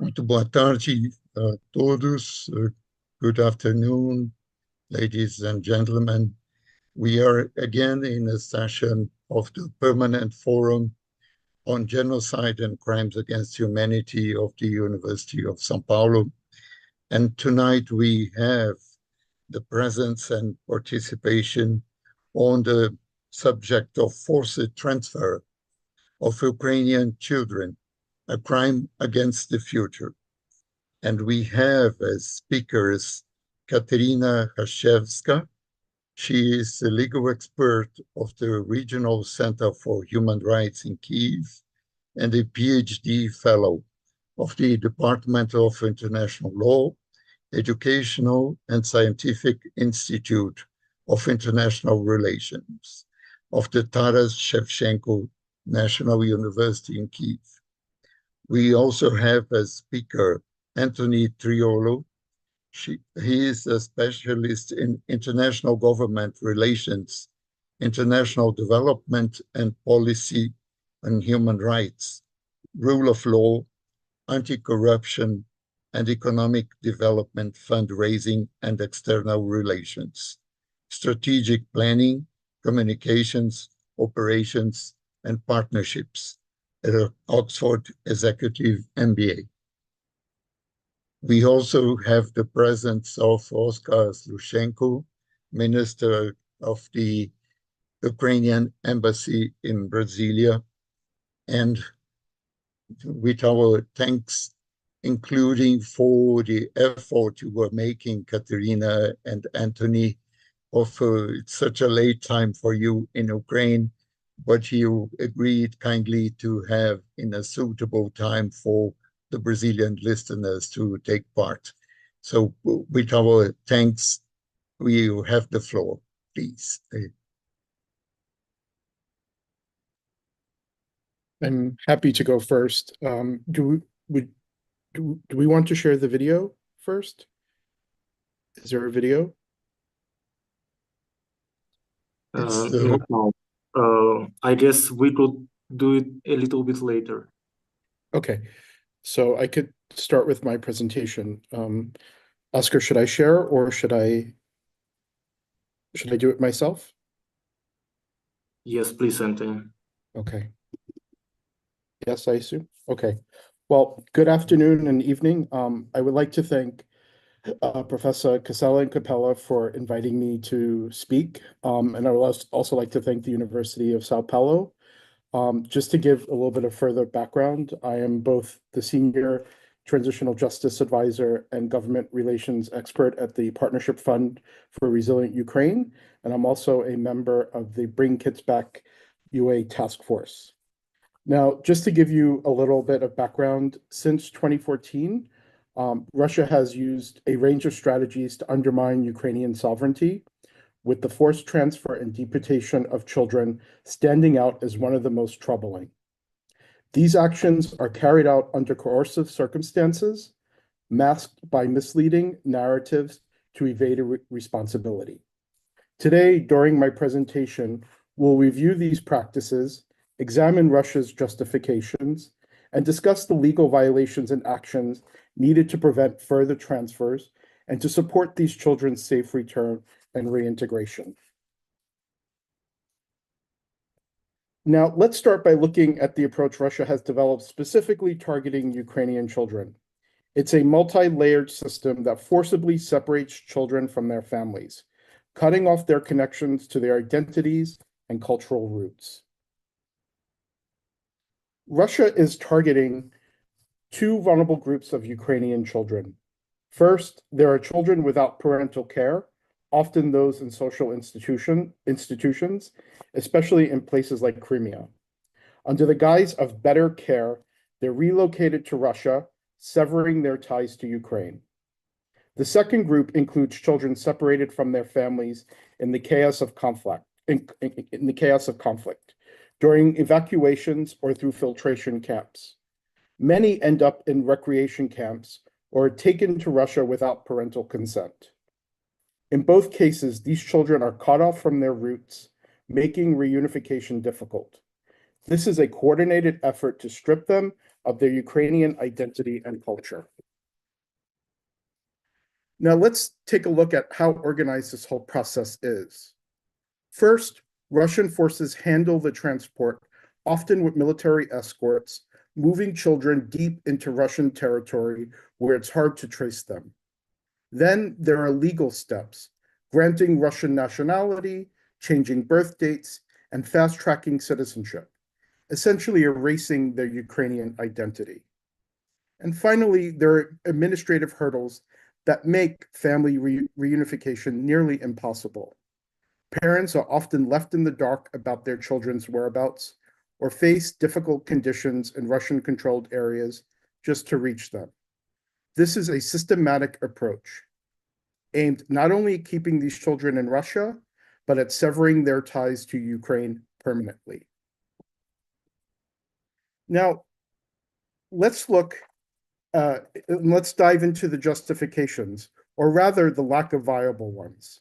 Muito boa tarde a todos. Good afternoon, ladies and gentlemen. We are again in a session of the Permanent Forum on Genocide and Crimes Against Humanity of the University of São Paulo. And tonight we have the presence and participation on the subject of forced transfer of Ukrainian children, a crime against the future. And we have as speakers Kateryna RASHEVSKA. She is the legal expert of the Regional Center for Human Rights in Kyiv and a PhD fellow of the Department of International Law, Educational and Scientific Institute of International Relations of the Taras Shevchenko National University in Kyiv. We also have as speaker Anthony TRIOLO. He is a specialist in international government relations, international development and policy and human rights, rule of law, anti-corruption, and economic development fundraising and external relations, strategic planning, communications, operations, and partnerships at Oxford Executive MBA. We also have the presence of Oskar Slushenko, Minister of the Ukrainian Embassy in Brasilia, and with our thanks, including for the effort you were making, Kateryna and Anthony, of it's such a late time for you in Ukraine, but you agreed kindly to have in a suitable time for the Brazilian listeners to take part. So with our thanks, we have the floor, please. I'm happy to go first. Do we want to share the video first? Is there a video? No. I guess we could do it a little bit later. Okay, so I could start with my presentation. Oscar, should I share or should I do it myself? Yes, please, Anthony. Okay. Yes, I assume. Okay. Well, good afternoon and evening. I would like to thank Professor Casella and Capella for inviting me to speak. And I would also like to thank the University of Sao Paulo. Just to give a little bit of further background, I am both the Senior Transitional Justice Advisor and Government Relations Expert at the Partnership Fund for Resilient Ukraine, and I'm also a member of the Bring Kids Back UA Task Force. Now, just to give you a little bit of background, since 2014, Russia has used a range of strategies to undermine Ukrainian sovereignty, with the forced transfer and deportation of children standing out as one of the most troubling. These actions are carried out under coercive circumstances, masked by misleading narratives to evade responsibility. Today, during my presentation, we'll review these practices, examine Russia's justifications, and discuss the legal violations and actions needed to prevent further transfers and to support these children's safe return and reintegration. Now, let's start by looking at the approach Russia has developed specifically targeting Ukrainian children. It's a multi-layered system that forcibly separates children from their families, cutting off their connections to their identities and cultural roots. Russia is targeting two vulnerable groups of Ukrainian children. First, there are children without parental care, often those in social institutions, especially in places like Crimea. Under the guise of better care, they're relocated to Russia, severing their ties to Ukraine. The second group includes children separated from their families in the chaos of conflict, during evacuations or through filtration camps. Many end up in recreation camps or are taken to Russia without parental consent. In both cases, these children are cut off from their roots, making reunification difficult. This is a coordinated effort to strip them of their Ukrainian identity and culture. Now let's take a look at how organized this whole process is. First, Russian forces handle the transport, often with military escorts, moving children deep into Russian territory where it's hard to trace them. Then there are legal steps, granting Russian nationality, changing birth dates, and fast-tracking citizenship, essentially erasing their Ukrainian identity. And finally, there are administrative hurdles that make family reunification nearly impossible. Parents are often left in the dark about their children's whereabouts or face difficult conditions in Russian-controlled areas just to reach them. This is a systematic approach aimed not only at keeping these children in Russia, but at severing their ties to Ukraine permanently. Now, let's dive into the justifications, or rather the lack of viable ones.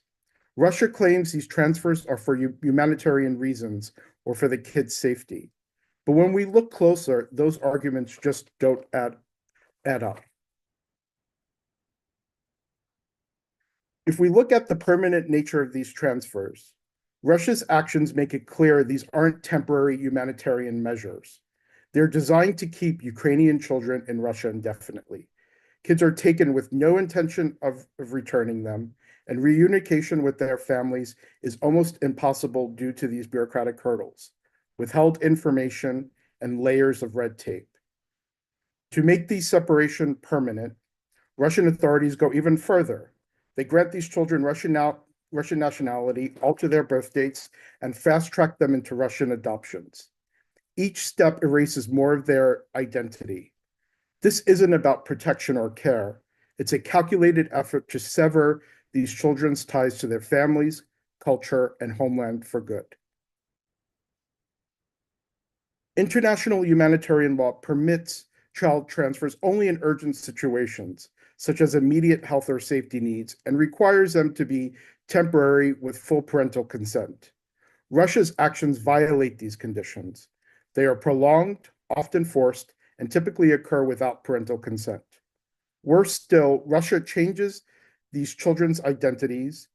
Russia claims these transfers are for humanitarian reasons or for the kids' safety. But when we look closer, those arguments just don't add up. If we look at the permanent nature of these transfers, Russia's actions make it clear these aren't temporary humanitarian measures. They're designed to keep Ukrainian children in Russia indefinitely. Kids are taken with no intention of returning them, and reunification with their families is almost impossible due to these bureaucratic hurdles, withheld information, and layers of red tape. To make these separation permanent, Russian authorities go even further. They grant these children Russian nationality, alter their birth dates, and fast-track them into Russian adoptions. Each step erases more of their identity. This isn't about protection or care. It's a calculated effort to sever these children's ties to their families, culture, and homeland for good. International humanitarian law permits child transfers only in urgent situations, such as immediate health or safety needs, and requires them to be temporary with full parental consent. Russia's actions violate these conditions. They are prolonged, often forced, and typically occur without parental consent. Worse still, Russia changes these children's identities,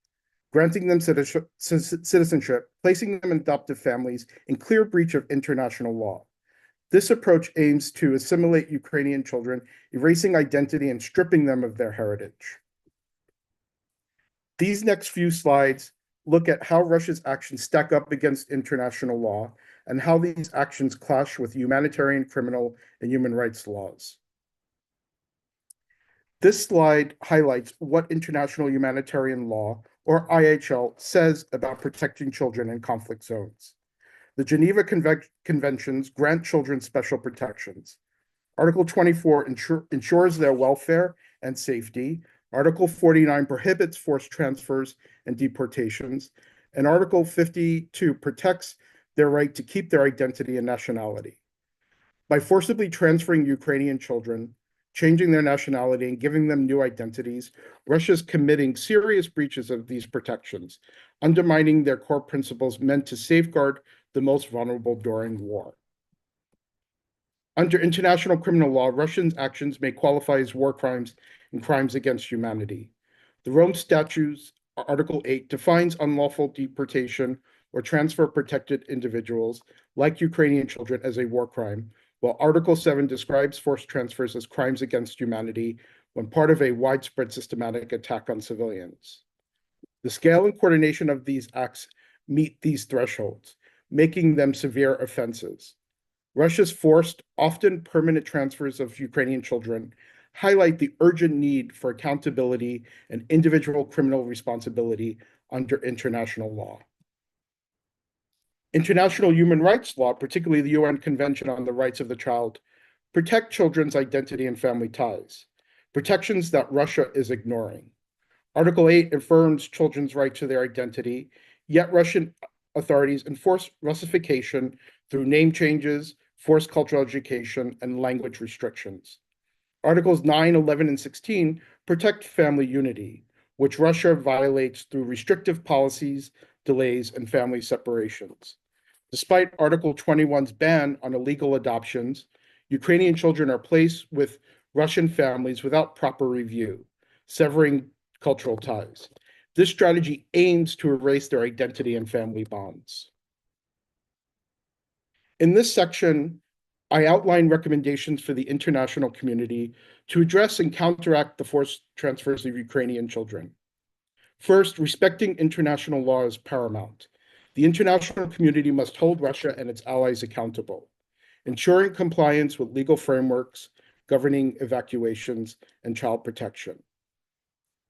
granting them citizenship, placing them in adoptive families in clear breach of international law. This approach aims to assimilate Ukrainian children, erasing identity and stripping them of their heritage. These next few slides look at how Russia's actions stack up against international law and how these actions clash with humanitarian, criminal, and human rights laws. This slide highlights what international humanitarian law, or IHL, says about protecting children in conflict zones. The Geneva Conventions grant children special protections. Article 24 ensures their welfare and safety. Article 49 prohibits forced transfers and deportations. And Article 52 protects their right to keep their identity and nationality. By forcibly transferring Ukrainian children, changing their nationality, and giving them new identities, Russia is committing serious breaches of these protections, undermining their core principles meant to safeguard the most vulnerable during war. Under international criminal law, Russian actions may qualify as war crimes and crimes against humanity. The Rome Statutes, Article 8, defines unlawful deportation or transfer of protected individuals, like Ukrainian children, as a war crime, while Article 7 describes forced transfers as crimes against humanity when part of a widespread systematic attack on civilians. The scale and coordination of these acts meet these thresholds, making them severe offenses. Russia's forced, often permanent transfers of Ukrainian children highlight the urgent need for accountability and individual criminal responsibility under international law. International human rights law, particularly the UN Convention on the Rights of the Child, protect children's identity and family ties, protections that Russia is ignoring. Article 8 affirms children's right to their identity, yet Russian authorities enforce Russification through name changes, forced cultural education, and language restrictions. Articles 9, 11, and 16 protect family unity, which Russia violates through restrictive policies, delays, and family separations. Despite Article 21's ban on illegal adoptions, Ukrainian children are placed with Russian families without proper review, severing cultural ties. This strategy aims to erase their identity and family bonds. In this section, I outline recommendations for the international community to address and counteract the forced transfers of Ukrainian children. First, respecting international law is paramount. The international community must hold Russia and its allies accountable, ensuring compliance with legal frameworks governing evacuations and child protection.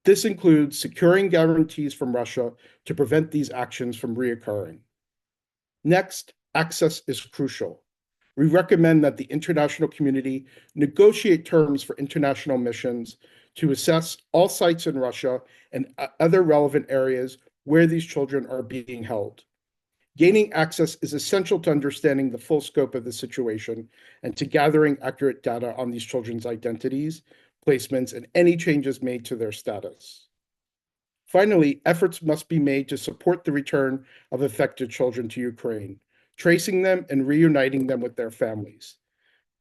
This includes securing guarantees from Russia to prevent these actions from reoccurring. Next, access is crucial. We recommend that the international community negotiate terms for international missions to assess all sites in Russia and other relevant areas where these children are being held. Gaining access is essential to understanding the full scope of the situation and to gathering accurate data on these children's identities, placements, and any changes made to their status. Finally, efforts must be made to support the return of affected children to Ukraine, tracing them and reuniting them with their families.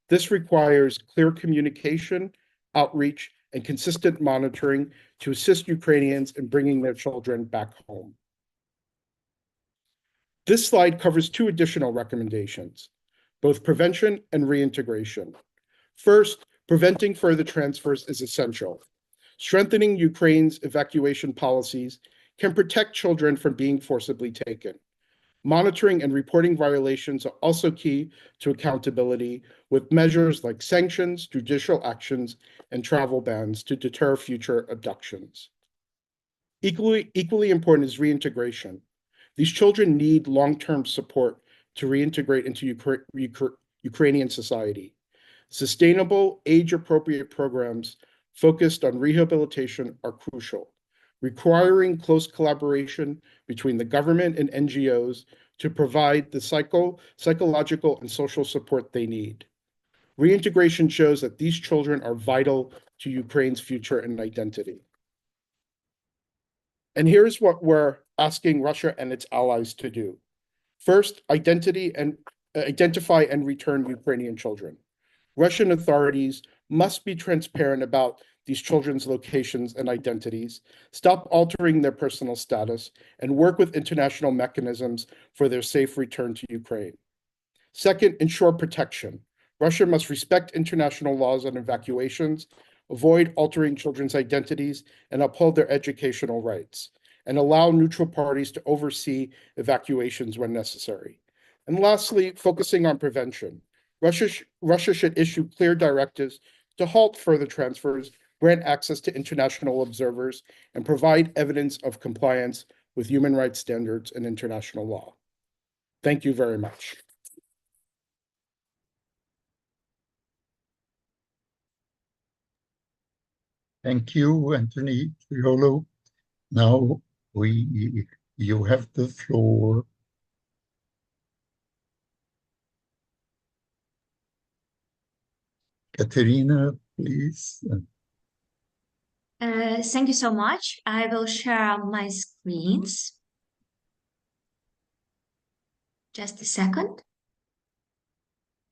This requires clear communication, outreach, and consistent monitoring to assist Ukrainians in bringing their children back home. This slide covers two additional recommendations, both prevention and reintegration. First, preventing further transfers is essential. Strengthening Ukraine's evacuation policies can protect children from being forcibly taken. Monitoring and reporting violations are also key to accountability, with measures like sanctions, judicial actions, and travel bans to deter future abductions. Equally important is reintegration. These children need long-term support to reintegrate into Ukrainian society. Sustainable, age-appropriate programs focused on rehabilitation are crucial, requiring close collaboration between the government and NGOs to provide the psychological and social support they need. Reintegration shows that these children are vital to Ukraine's future and identity. And here's what we're asking Russia and its allies to do. First, identify and return Ukrainian children. Russian authorities must be transparent about these children's locations and identities, stop altering their personal status, and work with international mechanisms for their safe return to Ukraine. Second, ensure protection. Russia must respect international laws on evacuations, avoid altering children's identities, and uphold their educational rights, and allow neutral parties to oversee evacuations when necessary. And lastly, focusing on prevention. Russia should issue clear directives to halt further transfers, grant access to international observers, and provide evidence of compliance with human rights standards and international law. Thank you very much. Thank you, Anthony TRIOLO. Now you have the floor. Kateryna, please. Thank you so much. I will share my screens. Just a second.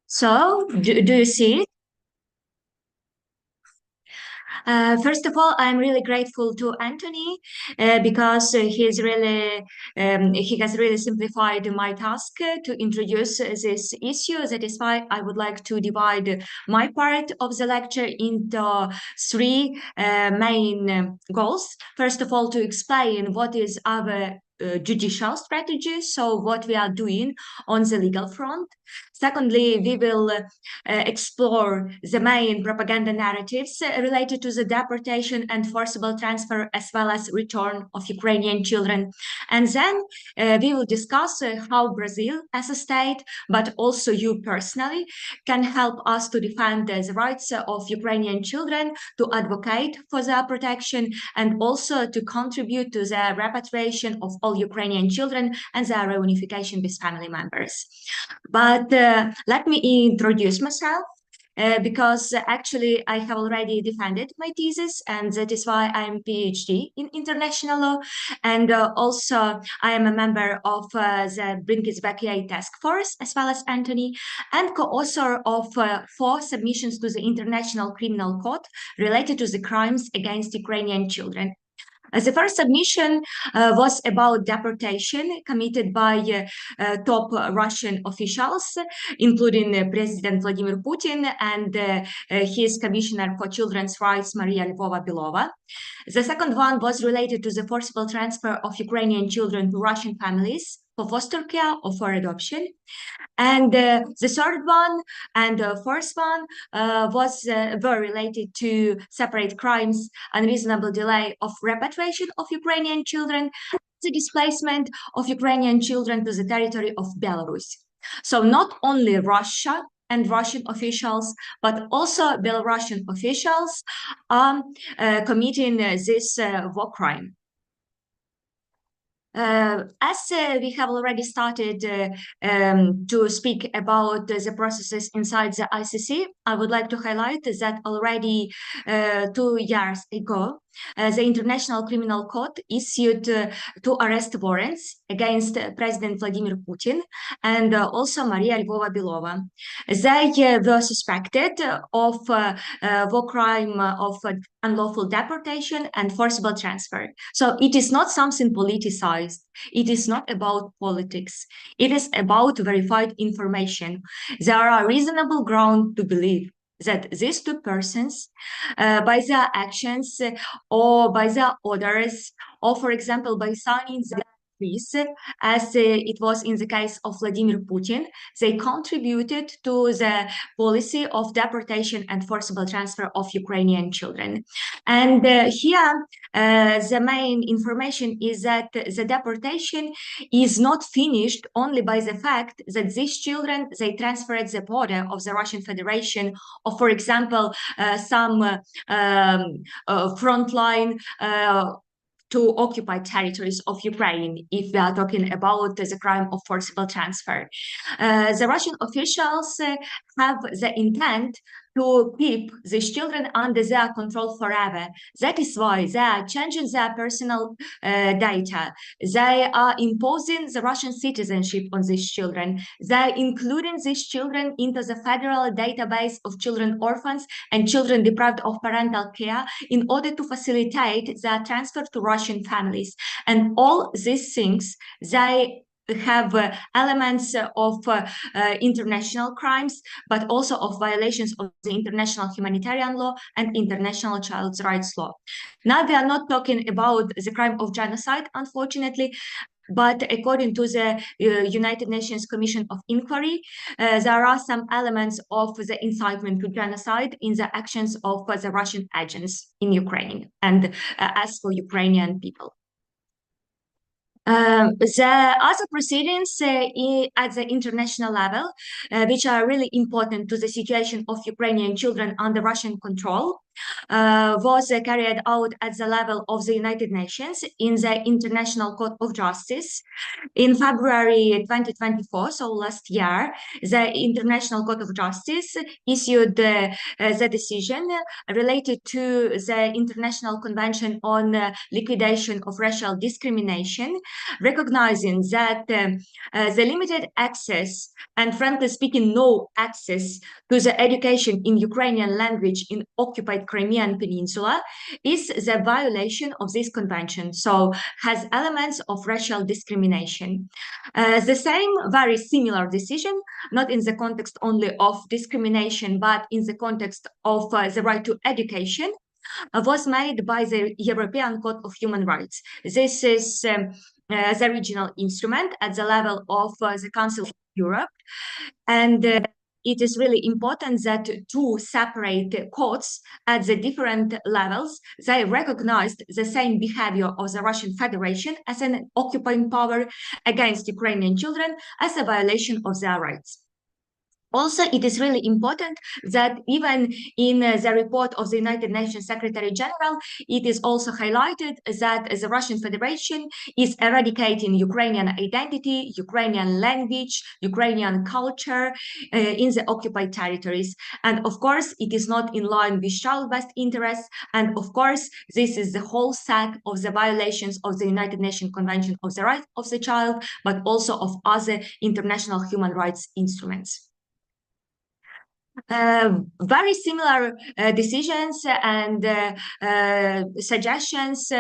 So, do you see it? First of all, I'm really grateful to Anthony because he has really simplified my task to introduce this issue. That is why I would like to divide my part of the lecture into three main goals. First of all, to explain what is our judicial strategy, so what we are doing on the legal front. Secondly, we will explore the main propaganda narratives related to the deportation and forcible transfer, as well as return of Ukrainian children. And then we will discuss how Brazil as a state, but also you personally, can help us to defend the rights of Ukrainian children, to advocate for their protection, and also to contribute to the repatriation of all Ukrainian children and their reunification with family members. But let me introduce myself. because actually I have already defended my thesis, and that is why I'm PhD in international law. And also I am a member of the Bring It Back EA task force, as well as Anthony, and co-author of 4 submissions to the International Criminal Court related to the crimes against Ukrainian children. The first submission was about deportation committed by top Russian officials, including President Vladimir Putin and his Commissioner for Children's Rights, Maria Lvova-Belova. The second one was related to the forcible transfer of Ukrainian children to Russian families for foster care or for adoption. And the third one and the fourth one were related to separate crimes, unreasonable delay of repatriation of Ukrainian children, the displacement of Ukrainian children to the territory of Belarus. So not only Russia and Russian officials, but also Belarusian officials are committing this war crime. As we have already started to speak about the processes inside the ICC, I would like to highlight that already 2 years ago, the International Criminal Court issued 2 arrest warrants against President Vladimir Putin and also Maria Lvova-Belova. They were suspected of war crime of unlawful deportation and forcible transfer. So it is not something politicized. It is not about politics. It is about verified information. There are reasonable grounds to believe that these 2 persons, by their actions or by their orders, or for example, by signing the peace, as it was in the case of Vladimir Putin, they contributed to the policy of deportation and forcible transfer of Ukrainian children. And here, the main information is that the deportation is not finished only by the fact that these children, they transferred the border of the Russian Federation, or for example, some frontline to occupied territories of Ukraine, if we are talking about the crime of forcible transfer. The Russian officials have the intent to keep these children under their control forever. That is why they are changing their personal data. They are imposing the Russian citizenship on these children. They are including these children into the federal database of children orphans and children deprived of parental care in order to facilitate their transfer to Russian families. And all these things, they have elements of international crimes, but also of violations of the international humanitarian law and international child rights law. Now we are not talking about the crime of genocide, unfortunately, but according to the United Nations Commission of Inquiry, there are some elements of the incitement to genocide in the actions of the Russian agents in Ukraine and as for Ukrainian people. The other proceedings at the international level, which are really important to the situation of Ukrainian children under Russian control, was carried out at the level of the United Nations in the International Court of Justice. In February 2024, so last year, the International Court of Justice issued the decision related to the International Convention on Liquidation of Racial Discrimination, recognizing that the limited access and, frankly speaking, no access to the education in Ukrainian language in occupied Crimean Peninsula is the violation of this convention, so has elements of racial discrimination. The same, very similar decision, not in the context only of discrimination, but in the context of the right to education, was made by the European Court of Human Rights. This is the regional instrument at the level of the Council of Europe, and it is really important that 2 separate courts at the different levels, they recognized the same behavior of the Russian Federation as an occupying power against Ukrainian children as a violation of their rights. Also, it is really important that even in the report of the United Nations Secretary General, it is also highlighted that the Russian Federation is eradicating Ukrainian identity, Ukrainian language, Ukrainian culture in the occupied territories. And of course, it is not in line with child best interests. And of course, this is the whole set of the violations of the United Nations Convention of the Rights of the Child, but also of other international human rights instruments. Very similar decisions and suggestions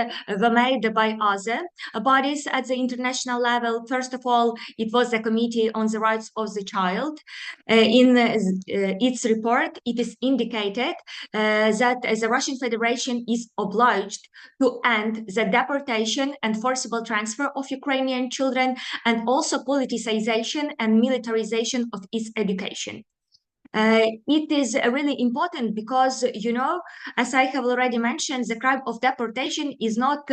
were made by other bodies at the international level. First of all, it was the Committee on the Rights of the Child. In its report, it is indicated that the Russian Federation is obliged to end the deportation and forcible transfer of Ukrainian children, and also politicization and militarization of its education. It is really important because, you know, as I have already mentioned, the crime of deportation is not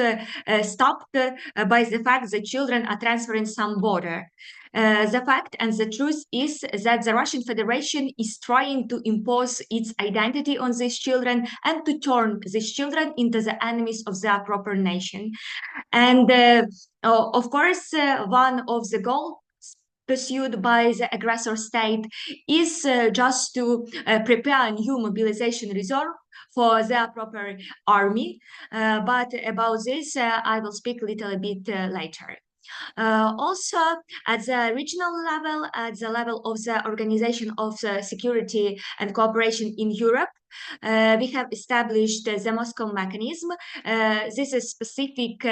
stopped by the fact that children are transferring some border. The fact and the truth is that the Russian Federation is trying to impose its identity on these children and to turn these children into the enemies of their proper nation. And of course, one of the goals pursued by the aggressor state is just to prepare a new mobilization reserve for their proper army. But about this, I will speak a little bit later. Also, at the regional level, at the level of the Organization of Security and Cooperation in Europe, we have established the Moscow mechanism. This is a specific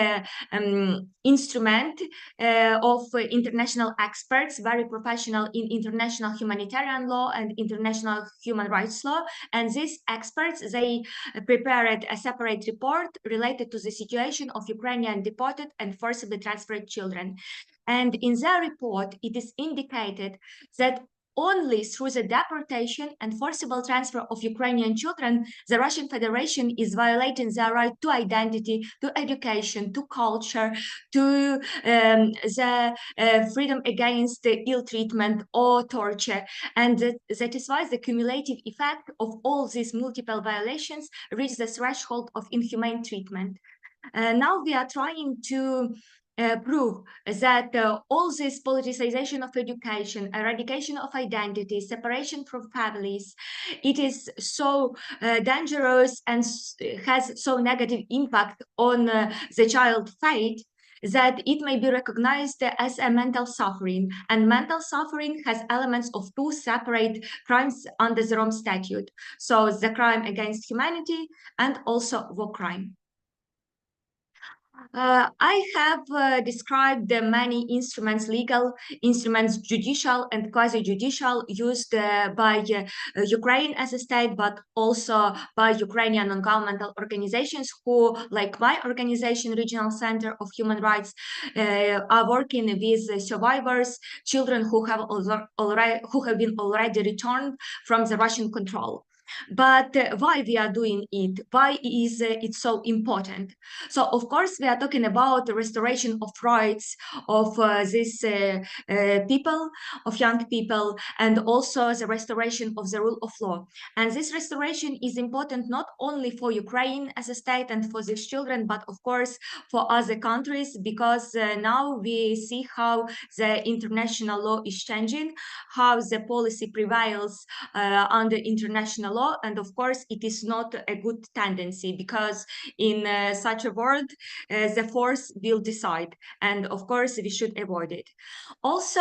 instrument of international experts, very professional in international humanitarian law and international human rights law. And these experts, they prepared a separate report related to the situation of Ukrainian deported and forcibly transferred children. And in their report, it is indicated that only through the deportation and forcible transfer of Ukrainian children, the Russian Federation is violating their right to identity, to education, to culture, to the freedom against the ill treatment or torture. And that is why the cumulative effect of all these multiple violations reaches the threshold of inhumane treatment. Now we are trying to prove that all this politicization of education, eradication of identity, separation from families, it is so dangerous and has so negative impact on the child fate that it may be recognized as a mental suffering. And mental suffering has elements of two separate crimes under the Rome Statute. So the crime against humanity and also war crime. I have described the many instruments, legal instruments, judicial and quasi-judicial, used by Ukraine as a state, but also by Ukrainian non-governmental organizations who, like my organization, Regional Center of Human Rights, are working with survivors, children who have been already returned from the Russian control. But why we are doing it? Why is it so important? So, of course, we are talking about the restoration of rights of these people, of young people, and also the restoration of the rule of law. And this restoration is important not only for Ukraine as a state and for these children, but of course for other countries, because now we see how the international law is changing, how the policy prevails under international law. And of course, it is not a good tendency, because in such a world, the force will decide. And of course, we should avoid it. Also,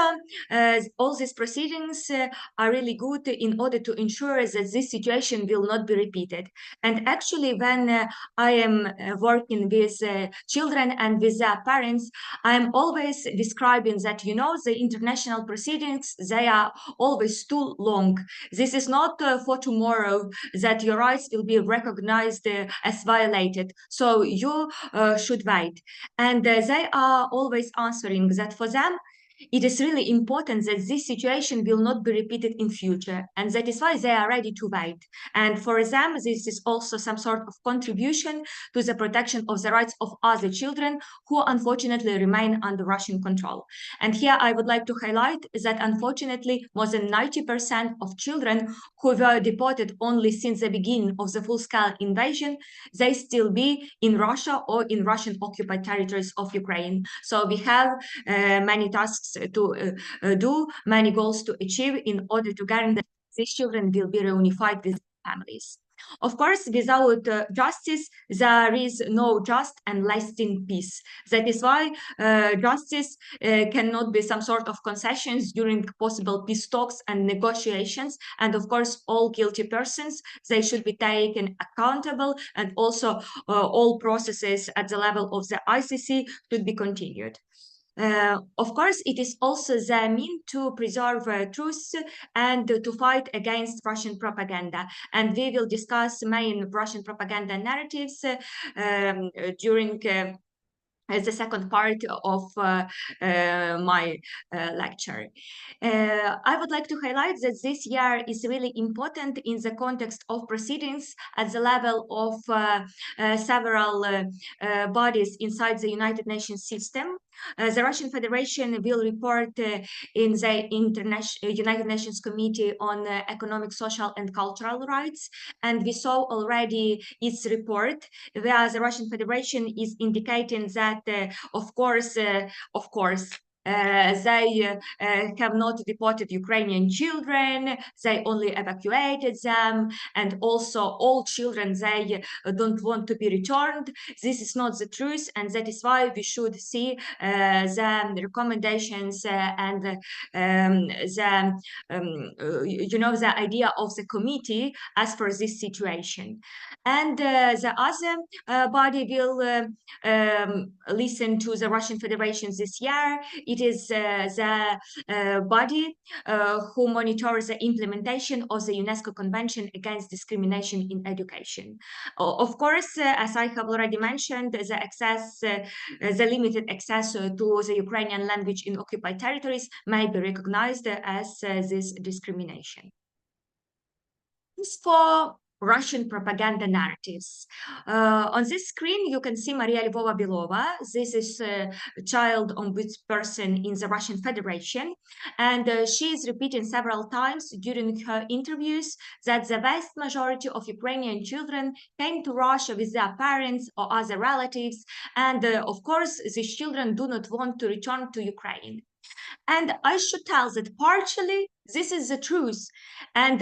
all these proceedings are really good in order to ensure that this situation will not be repeated. And actually, when I am working with children and with their parents, I am always describing that, you know, the international proceedings, they are always too long. This is not for tomorrow that your rights will be recognized as violated. So you should wait. And they are always answering that for them, it is really important that this situation will not be repeated in future, and that is why they are ready to wait. And for them, this is also some sort of contribution to the protection of the rights of other children who unfortunately remain under Russian control. And here I would like to highlight that unfortunately more than 90% of children who were deported only since the beginning of the full-scale invasion, they still be in Russia or in Russian occupied territories of Ukraine. So we have many tasks to do, many goals to achieve in order to guarantee that these children will be reunified with families. Of course, without justice, there is no just and lasting peace. That is why justice cannot be some sort of concessions during possible peace talks and negotiations. And of course, all guilty persons, they should be taken accountable, and also all processes at the level of the ICC should be continued. Of course, it is also the mean to preserve truth and to fight against Russian propaganda. And we will discuss main Russian propaganda narratives during the second part of my lecture. I would like to highlight that this year is really important in the context of proceedings at the level of several bodies inside the United Nations system. The Russian Federation will report in the United Nations Committee on Economic, Social and Cultural Rights, and we saw already its report where the Russian Federation is indicating that of course they have not deported Ukrainian children, they only evacuated them, and also all children they don't want to be returned. This is not the truth, and that is why we should see the recommendations and the idea of the committee as for this situation. And the other body will listen to the Russian Federation this year. It is the body who monitors the implementation of the UNESCO Convention Against Discrimination in Education. Of course, as I have already mentioned, the limited access to the Ukrainian language in occupied territories may be recognized as this discrimination. As for Russian propaganda narratives. On this screen, you can see Maria Lvova-Belova. This is a child ombudsperson in the Russian Federation. And she is repeating several times during her interviews that the vast majority of Ukrainian children came to Russia with their parents or other relatives. And of course, these children do not want to return to Ukraine. And I should tell that partially this is the truth. And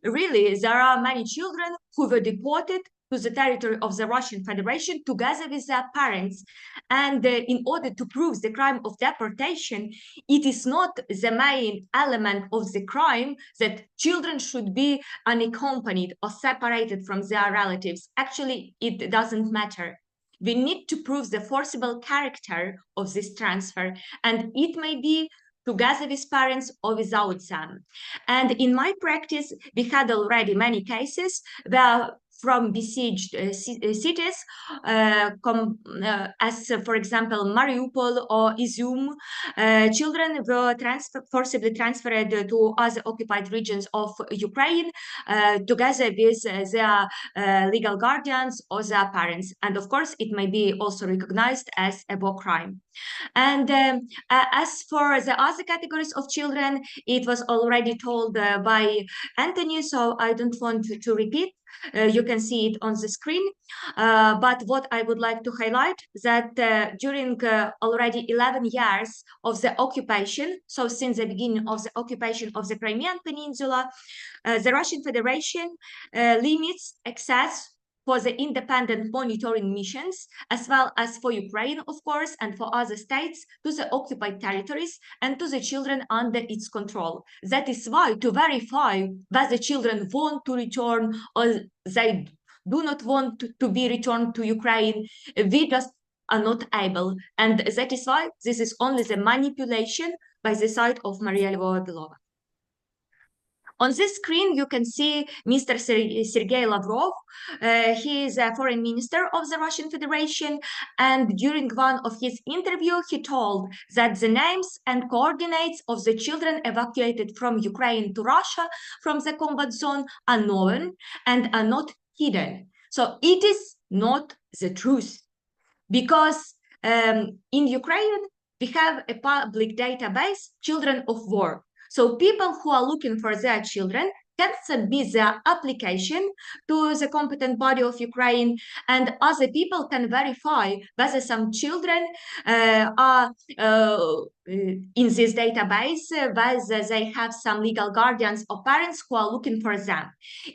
really, there are many children who were deported to the territory of the Russian Federation together with their parents. And in order to prove the crime of deportation, it is not the main element of the crime that children should be unaccompanied or separated from their relatives. Actually, it doesn't matter. We need to prove the forcible character of this transfer, and it may be together with parents or without them. And in my practice, we had already many cases where from besieged cities, as for example, Mariupol or Izum, children were forcibly transferred to other occupied regions of Ukraine together with their legal guardians or their parents. And of course, it may be also recognized as a war crime. And as for the other categories of children, it was already told by Anthony, so I don't want to repeat. You can see it on the screen. But what I would like to highlight that during already 11 years of the occupation, so since the beginning of the occupation of the Crimean Peninsula, the Russian Federation limits access for the independent monitoring missions, as well as for Ukraine, of course, and for other states, to the occupied territories and to the children under its control. That is why, to verify whether children want to return or they do not want to be returned to Ukraine, we just are not able. And that is why this is only the manipulation by the side of Maria Lvova-Belova. On this screen, you can see Mr. Sergei Lavrov. He is a foreign minister of the Russian Federation, and during one of his interviews, he told that the names and coordinates of the children evacuated from Ukraine to Russia from the combat zone are known and are not hidden. So it is not the truth, because in Ukraine, we have a public database, Children of War. So people who are looking for their children can submit their application to the competent body of Ukraine, and other people can verify whether some children are in this database, whether they have some legal guardians or parents who are looking for them.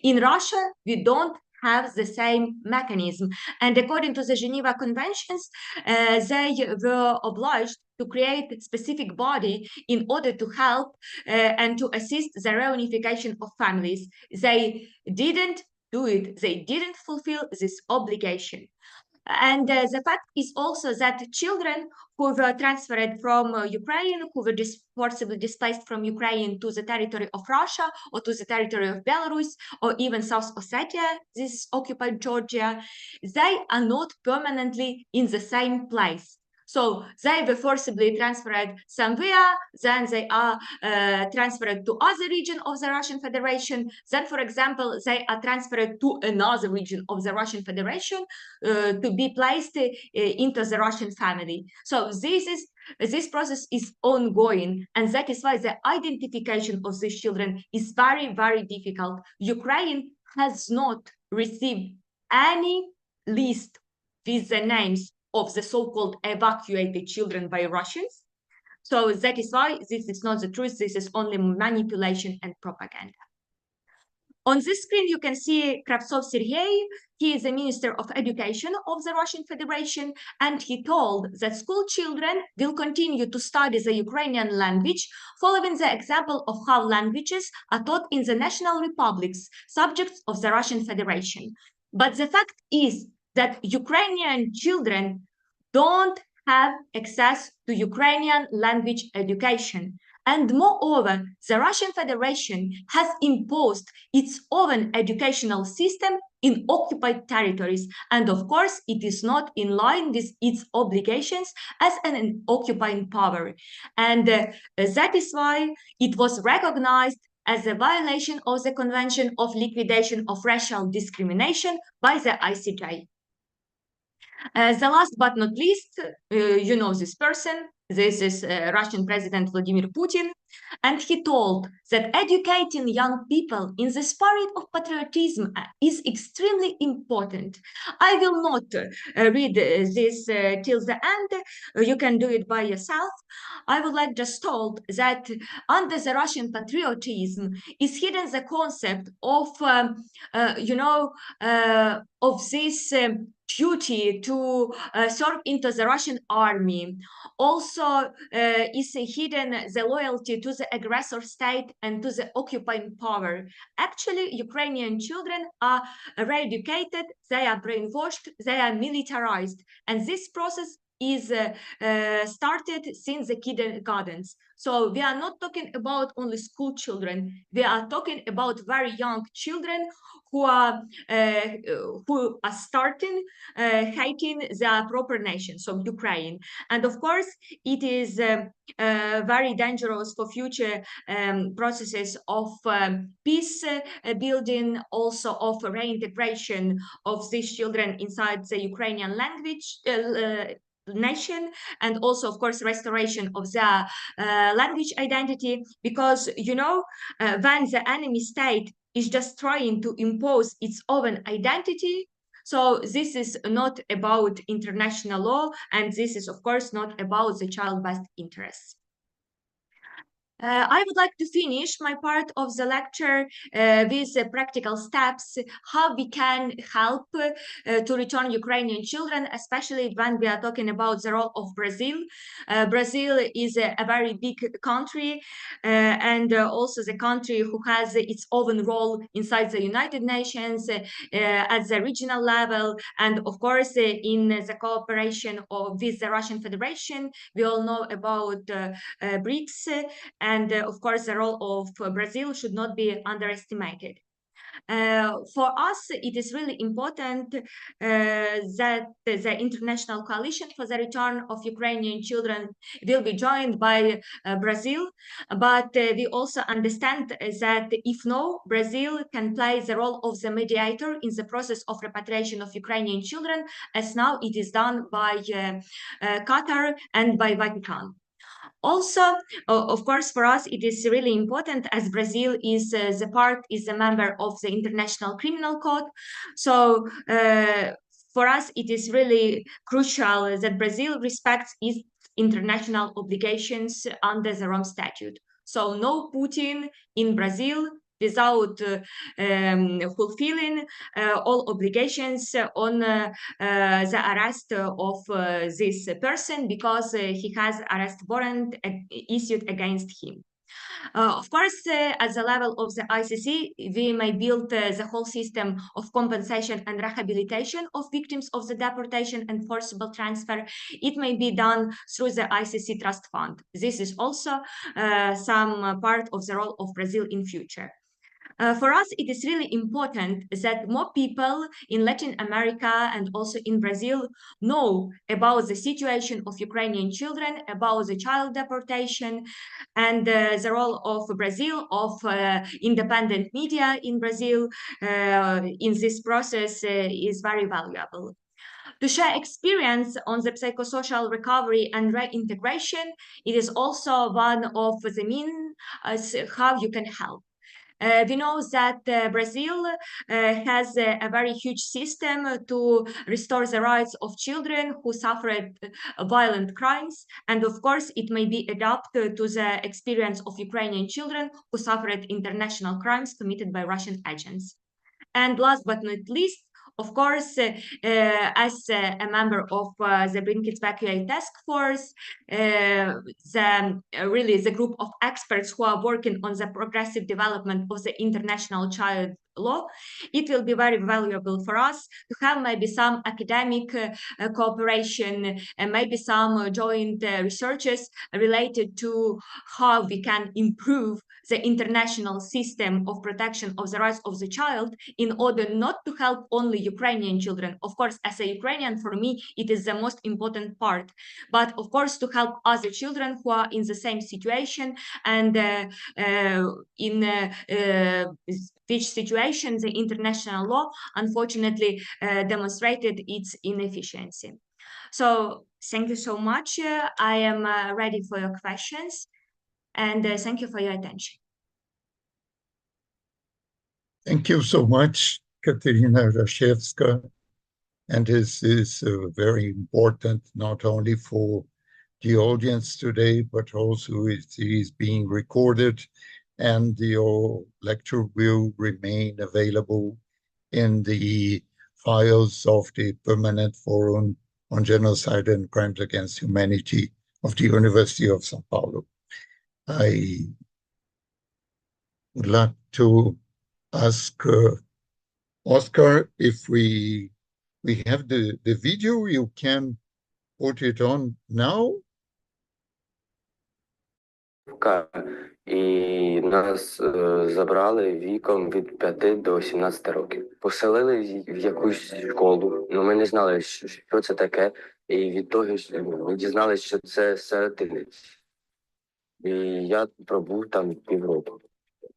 In Russia, we don't have the same mechanism. And according to the Geneva Conventions, they were obliged to create a specific body in order to help and to assist the reunification of families. They didn't do it. They didn't fulfill this obligation. And the fact is also that children who were transferred from Ukraine, who were forcibly displaced from Ukraine to the territory of Russia or to the territory of Belarus or even South Ossetia, this occupied Georgia, they are not permanently in the same place. So they were forcibly transferred somewhere, then they are transferred to other region of the Russian Federation. Then, for example, they are transferred to another region of the Russian Federation to be placed into the Russian family. So this process is ongoing, and that is why the identification of these children is very, very difficult. Ukraine has not received any list with the names of the so-called evacuated children by Russians. So that is why this is not the truth. This is only manipulation and propaganda. On this screen, you can see Kravtsov Sergei. He is the Minister of Education of the Russian Federation, and he told that school children will continue to study the Ukrainian language, following the example of how languages are taught in the national republics, subjects of the Russian Federation. But the fact is that Ukrainian children don't have access to Ukrainian language education. And moreover, the Russian Federation has imposed its own educational system in occupied territories. And of course, it is not in line with its obligations as an occupying power. And that is why it was recognized as a violation of the Convention of Liquidation of Racial Discrimination by the ICJ. The last but not least, you know this person. This is Russian President Vladimir Putin, and he told that educating young people in the spirit of patriotism is extremely important. I will not read this till the end. You can do it by yourself. I would like just told that under the Russian patriotism is hidden the concept of, of this duty to serve into the Russian army. Also is hidden the loyalty to the aggressor state and to the occupying power. Actually, Ukrainian children are re-educated, they are brainwashed, they are militarized, and this process is started since the kindergartens. So we are not talking about only school children. We are talking about very young children who are starting hating their proper nation, so Ukraine. And of course, it is very dangerous for future processes of peace building, also of reintegration of these children inside the Ukrainian language nation, and also of course restoration of their language identity, because when the enemy state is just trying to impose its own identity, so this is not about international law, and this is of course not about the child best interests. I would like to finish my part of the lecture with practical steps, how we can help to return Ukrainian children, especially when we are talking about the role of Brazil. Brazil is a very big country and also the country who has its own role inside the United Nations at the regional level, and of course in the cooperation with the Russian Federation. We all know about BRICS, and of course the role of Brazil should not be underestimated. For us, it is really important that the international coalition for the return of Ukrainian children will be joined by Brazil, but we also understand that if no, Brazil can play the role of the mediator in the process of repatriation of Ukrainian children, as now it is done by Qatar and by Vatican. Also, of course, for us, it is really important as Brazil is a member of the International Criminal Court. So for us, it is really crucial that Brazil respects its international obligations under the Rome Statute. So no Putin in Brazil without fulfilling all obligations on the arrest of this person because he has arrest warrant issued against him. Of course, at the level of the ICC, we may build the whole system of compensation and rehabilitation of victims of the deportation and forcible transfer. It may be done through the ICC Trust Fund. This is also some part of the role of Brazil in future. For us, it is really important that more people in Latin America and also in Brazil know about the situation of Ukrainian children, about the child deportation, and the role of Brazil, of independent media in Brazil in this process is very valuable. To share experience on the psychosocial recovery and reintegration, it is also one of the means how you can help. We know that Brazil has a very huge system to restore the rights of children who suffered violent crimes. And of course, it may be adapted to the experience of Ukrainian children who suffered international crimes committed by Russian agents. And last but not least, of course, as a member of the Bring Kids Back UA task force, the group of experts who are working on the progressive development of the international child law, it will be very valuable for us to have maybe some academic cooperation and maybe some joint researches related to how we can improve the international system of protection of the rights of the child in order not to help only Ukrainian children. Of course, as a Ukrainian, for me, it is the most important part. But of course, to help other children who are in the same situation and in which situation the international law unfortunately demonstrated its inefficiency. So thank you so much. I am ready for your questions. And thank you for your attention. Thank you so much, Kateryna RASHEVSKA. And this is very important, not only for the audience today, but also it is being recorded, and your lecture will remain available in the files of the Permanent Forum on Genocide and Crimes Against Humanity of the University of São Paulo. I would like to ask Oscar if we have the video. You can put it on now. І нас забрали віком від 5 до 17 років. Поселили в якусь школу. Ну, ми не знали, що це таке. І від того ми дізналися, що це сиротинець. І я пробув там півроку.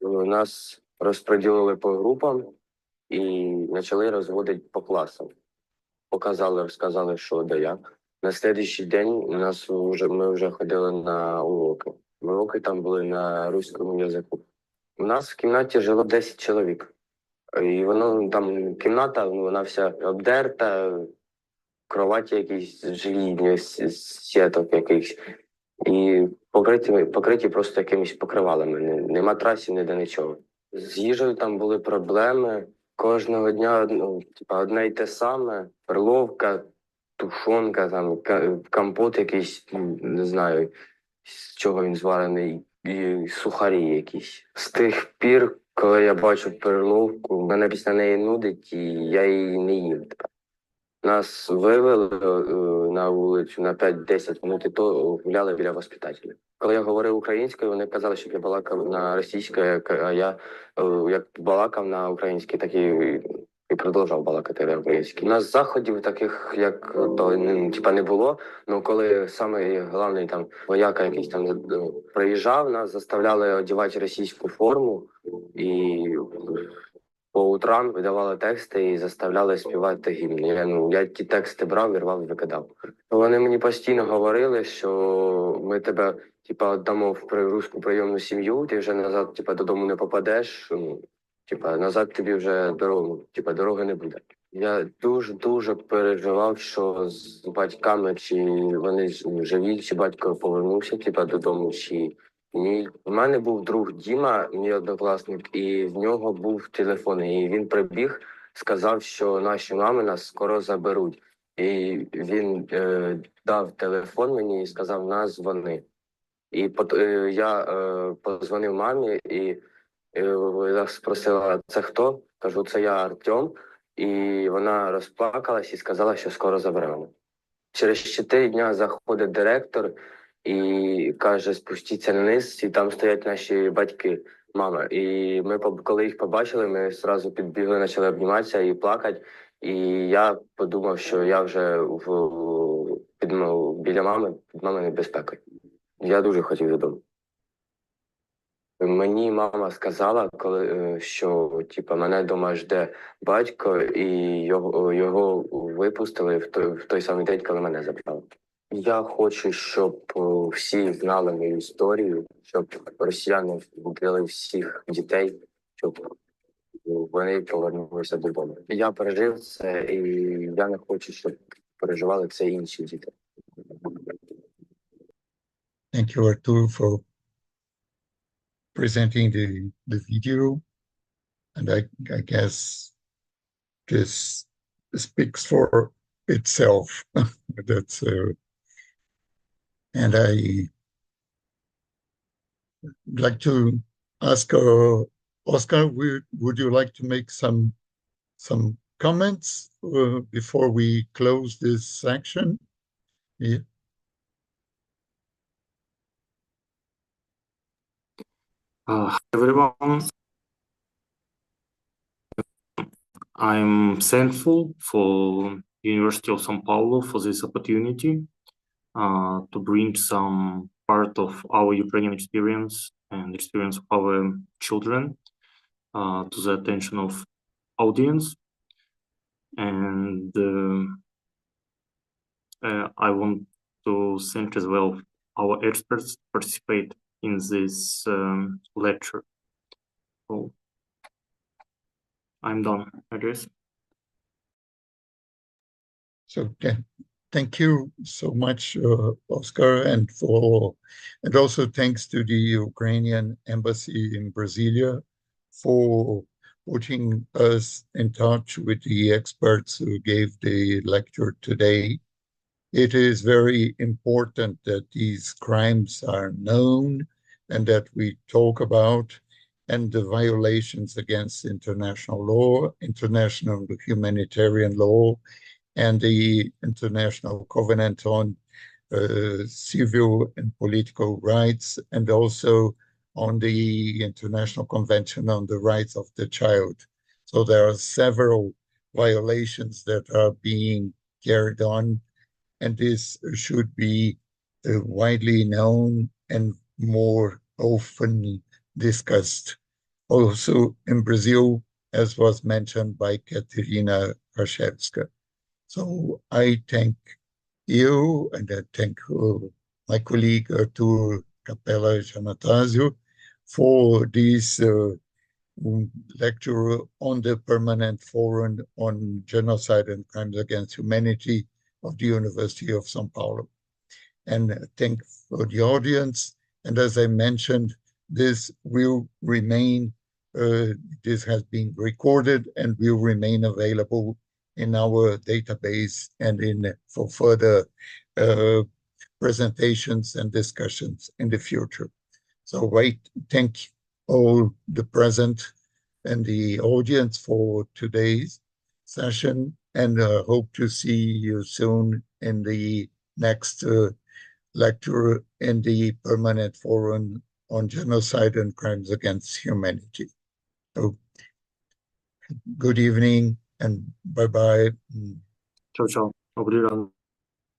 Нас розподілили по групам і почали розводити по класам. Розказали, що да як. На слідуючий день ми вже ходили на уроки. Уроки там були на руському язику. У нас в кімнаті жило 10 чоловік. І воно там кімната, вона вся обдерта, кроваті якісь желізні, сіток якихось. І покриті просто якимись покривалами. Не матрасів, ніде нічого. З їжею там були проблеми. Кожного дня одне й те саме. Перловка, тушонка, там, компот якийсь, не знаю, з чого він зварений, і сухарі якісь. З тих пір, коли я бачу перловку, мене після неї нудить, і я її не їм тепер. Нас вивели на вулицю на 5-10 минут і то гуляли біля воспитателя. Коли я говорив українською, вони казали, щоб я балакав на російській, а я як балакав на українській, так і продовжав балакати на українській. У нас заходів таких, як то типа не було. Ну коли саме головний там вояка якийсь там приїжджав, нас заставляли одягати російську форму і по утрам видавали тексти і заставляли співати гімн. Я ті тексти брав, вирвав і викидав. Вони мені постійно говорили, що ми тебе віддамо в руську прийомну сім'ю, ти вже назад додому не попадеш, назад тобі вже дороги не буде. Я дуже переживав, що з батьками, чи вони живі, чи батько повернувся додому, чи ні. У мене був друг Діма, мій однокласник, і в нього був телефон. І він прибіг, сказав, що наші мами нас скоро заберуть. І він дав телефон мені і сказав, нас дзвони. І я подзвонив мамі і спросила, це хто? Кажу, це я Артем. І вона розплакалась і сказала, що скоро заберемо. Через 4 дня заходить директор і каже, спустіться вниз, і там стоять наші батьки, мама. І ми, коли їх побачили, ми одразу підбігли, почали обніматися і плакати. І я подумав, що я вже біля мами, під маминою безпекою. Я дуже хотів додому. Мені мама сказала, що мене вдома жде батько, і його випустили в той самий день, коли мене забрали. Я хочу, щоб всі знали мою історію, щоб росіяни вбили всіх дітей, щоб вони повернулися додому. Я пережив це, і я не хочу, щоб переживали це інші діти. Thank you, Artur, for presenting the video. And I guess this speaks for itself. That's and I like to ask Oscar, would you like to make some comments before we close this section? Yeah. Everyone, I'm thankful for University of São Paulo for this opportunity to bring some part of our Ukrainian experience and experience of our children to the attention of audience. And I want to thank as well our experts participate in this lecture. So I'm done, I guess. So thank you so much, Oscar, and also thanks to the Ukrainian embassy in Brasilia for putting us in touch with the experts who gave the lecture today. It is very important that these crimes are known and that we talk about, and the violations against international law, international humanitarian law, and the International Covenant on Civil and Political Rights, and also on the International Convention on the Rights of the Child. So there are several violations that are being carried on, and this should be widely known and more often discussed. Also in Brazil, as was mentioned by Kateryna RASHEVSKA. So I thank you, and I thank my colleague Artur Capella Giannatasio for this lecture on the Permanent Forum on Genocide and Crimes Against Humanity of the University of São Paulo. And thank for the audience. And as I mentioned, this will remain, this has been recorded and will remain available in our database and for further presentations and discussions in the future. So I thank all the present and the audience for today's session, and hope to see you soon in the next lecture in the Permanent Forum on Genocide and Crimes Against Humanity. So, good evening and bye-bye. Ciao, ciao. Добрий ранок.